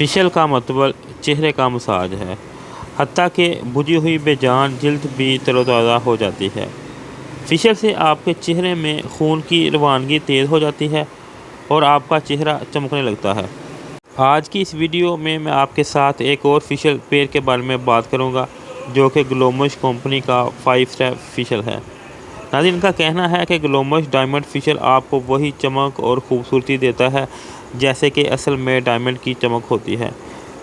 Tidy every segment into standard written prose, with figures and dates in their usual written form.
Facial का मतलब चेहरे का मसाज है, हत्ता कि बुझी हुई बेजान जिल्द भी तरोताज़ा हो जाती है। फ़ेशियल से आपके चेहरे में खून की रवानगी तेज़ हो जाती है और आपका चेहरा चमकने लगता है। आज की इस वीडियो में मैं आपके साथ एक और फ़ेशियल पेयर के बारे में बात करूंगा, जो कि ग्लोमश कंपनी का 5 स्टेप फ़ेशियल है। नाज़रीन, इनका कहना है कि ग्लोमश डायमंड फ़ेशियल आपको वही चमक और ख़ूबसूरती देता है जैसे कि असल में डायमंड की चमक होती है।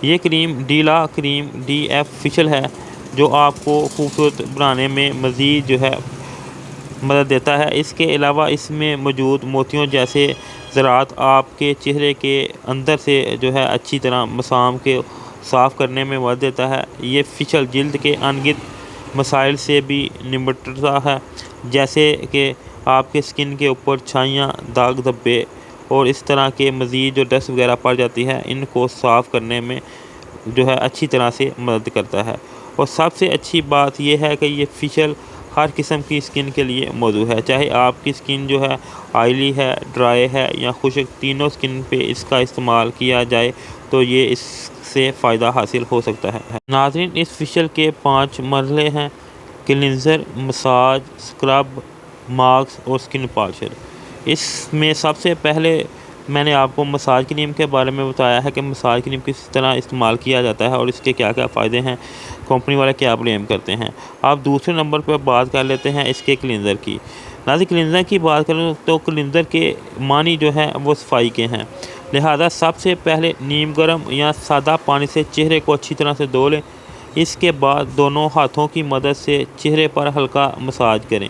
ये क्रीम डीला क्रीम DF फ़ेशियल है, जो आपको खूबसूरत बनाने में मज़ीद मदद देता है। इसके अलावा इसमें मौजूद मोतियों जैसे ज़रात आपके चेहरे के अंदर से अच्छी तरह मसाम के साफ़ करने में मदद देता है। ये फ़ेशियल जिल्द के अनगिनत मसाइल से भी निपटता है, जैसे कि आपके स्किन के ऊपर छाइयाँ, दाग धब्बे और इस तरह के मज़ीद जो डस्ट वगैरह पड़ जाती है, इनको साफ़ करने में अच्छी तरह से मदद करता है। और सबसे अच्छी बात यह है कि ये फ़ेशियल हर किस्म की स्किन के लिए मौजूद है, चाहे आपकी स्किन ऑयली है, ड्राई है या खुश्क, तीनों स्किन पे इसका इस्तेमाल किया जाए तो ये इससे फ़ायदा हासिल हो सकता है। नाज़रीन, इस फ़ेशियल के 5 मरहले हैं: क्लींजर, मसाज, स्क्रब, मास्क और स्किन पॉलिशर। इसमें सबसे पहले मैंने आपको मसाज क्रीम के बारे में बताया है कि मसाज क्रीम किस तरह इस्तेमाल किया जाता है और इसके क्या क्या फ़ायदे हैं, कंपनी वाले क्या ब्लेम करते हैं। आप दूसरे नंबर पर बात कर लेते हैं इसके क्लींजर की। नाज़रीन, क्लींजर की बात करूँ तो क्लींजर के मानी वो सफाई के हैं, लिहाजा सबसे पहले नीम गर्म या सादा पानी से चेहरे को अच्छी तरह से धो लें। इसके बाद दोनों हाथों की मदद से चेहरे पर हल्का मसाज करें।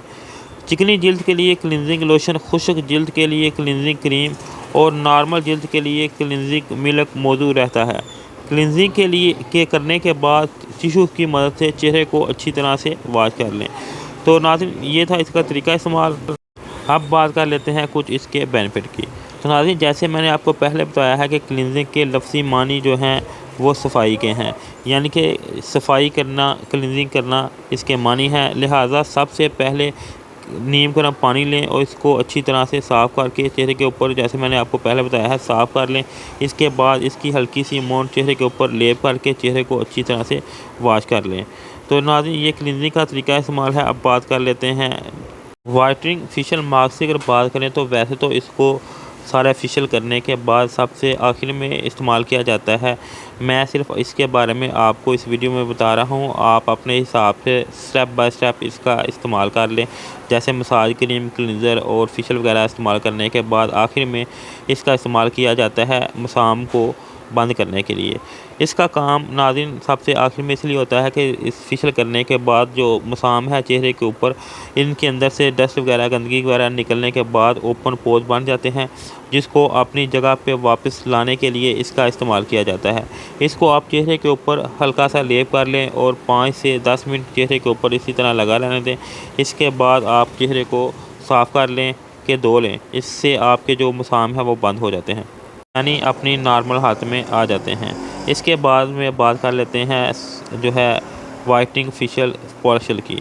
चिकनी जिल्द के लिए क्लींजिंग लोशन, खुश्क जिल्द के लिए क्लींजिंग क्रीम और नॉर्मल जिल्द के लिए क्लींजिंग मिल्क मौजूद रहता है। क्लींजिंग करने के बाद टिश्यू की मदद से चेहरे को अच्छी तरह से वॉश कर लें। तो नाज़रीन, ये था इसका तरीका इस्तेमाल। अब बात कर लेते हैं कुछ इसके बेनिफिट की। तो नाज़रीन, जैसे मैंने आपको पहले बताया है कि क्लींजिंग के लफ्ज़ी मानी वो सफाई के हैं, यानी कि सफाई करना, क्लींजिंग करना इसके मानी है। लिहाजा सबसे पहले नीम गर्म पानी लें और इसको अच्छी तरह से साफ़ करके चेहरे के ऊपर, जैसे मैंने आपको पहले बताया है, साफ़ कर लें। इसके बाद इसकी हल्की सी अमाउंट चेहरे के ऊपर लेप करके चेहरे को अच्छी तरह से वॉश कर लें। तो नाज़रीन, ये क्लींजिंग का तरीका इस्तेमाल है। अब बात कर लेते हैं वाइटनिंग फ़ेशियल मास्क की। अगर बात करें तो वैसे तो इसको सारा फ़ेशियल करने के बाद सबसे आखिर में इस्तेमाल किया जाता है। मैं सिर्फ इसके बारे में आपको इस वीडियो में बता रहा हूँ, आप अपने हिसाब से स्टेप बाय स्टेप इसका इस्तेमाल कर लें। जैसे मसाज क्रीम, क्लींजर और फ़ेशियल वगैरह इस्तेमाल करने के बाद आखिर में इसका इस्तेमाल किया जाता है मसाम को बंद करने के लिए। इसका काम नाज़रीन सबसे आखिर में इसलिए होता है कि इस फ़ेशियल करने के बाद जो मसाम है चेहरे के ऊपर, इनके अंदर से डस्ट वगैरह, गंदगी वगैरह निकलने के बाद ओपन पोर्स बन जाते हैं, जिसको अपनी जगह पे वापस लाने के लिए इसका इस्तेमाल किया जाता है। इसको आप चेहरे के ऊपर हल्का सा लेप कर लें और 5 से 10 मिनट चेहरे के ऊपर इसी तरह लगा रहने दें। इसके बाद आप चेहरे को साफ़ कर लें कि धो लें। इससे आपके जो मसाम है वो बंद हो जाते हैं, यानी अपनी नॉर्मल हालत में आ जाते हैं। इसके बाद में बात कर लेते हैं वाइटनिंग फ़ेशियल पॉलिशर की।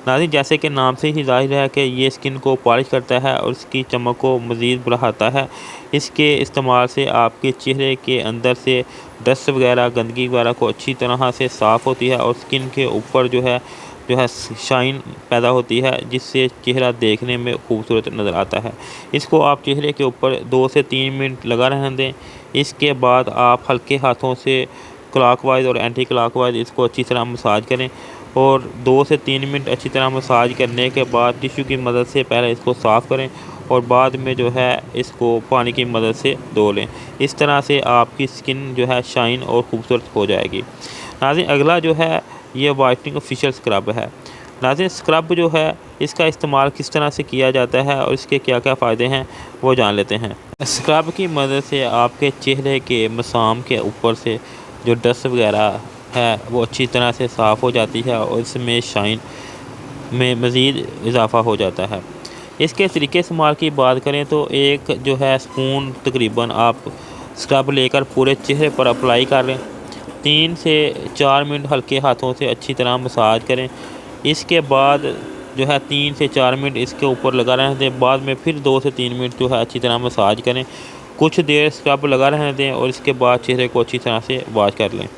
नाज़रीन, जैसे कि नाम से ही ज़ाहिर है कि ये स्किन को पॉलिश करता है और उसकी चमक को मज़ीद बढ़ाता है। इसके इस्तेमाल से आपके चेहरे के अंदर से डस्ट वगैरह, गंदगी वगैरह को अच्छी तरह से साफ़ होती है और स्किन के ऊपर शाइन पैदा होती है, जिससे चेहरा देखने में खूबसूरत नज़र आता है। इसको आप चेहरे के ऊपर 2 से 3 मिनट लगा रहने दें। इसके बाद आप हल्के हाथों से क्लॉकवाइज और एंटी क्लॉकवाइज इसको अच्छी तरह मसाज करें और 2 से 3 मिनट अच्छी तरह मसाज करने के बाद टिश्यू की मदद से पहले इसको साफ़ करें और बाद में इसको पानी की मदद से धो लें। इस तरह से आपकी स्किन शाइन और ख़ूबसूरत हो जाएगी। नाज़रीन, अगला ये वाइटनिंग फ़ेशियल स्क्रब है। नाज़रीन, स्क्रब इसका इस्तेमाल किस तरह से किया जाता है और इसके क्या क्या फ़ायदे हैं वो जान लेते हैं। स्क्रब की मदद से आपके चेहरे के मसाम के ऊपर से जो डस्ट वगैरह है वो अच्छी तरह से साफ़ हो जाती है और इसमें शाइन में मज़ीद इजाफ़ा हो जाता है। इसके तरीके इस्तेमाल की बात करें तो एक स्पून तकरीबन आप स्क्रब लेकर पूरे चेहरे पर अप्लाई कर लें। 3 से 4 मिनट हल्के हाथों से अच्छी तरह मसाज करें। इसके बाद 3 से 4 मिनट इसके ऊपर लगा रहने दें। बाद में फिर 2 से 3 मिनट अच्छी तरह मसाज करें कुछ देर स्क्रब लगा रहने दें और इसके बाद चेहरे को अच्छी तरह से वॉश कर लें।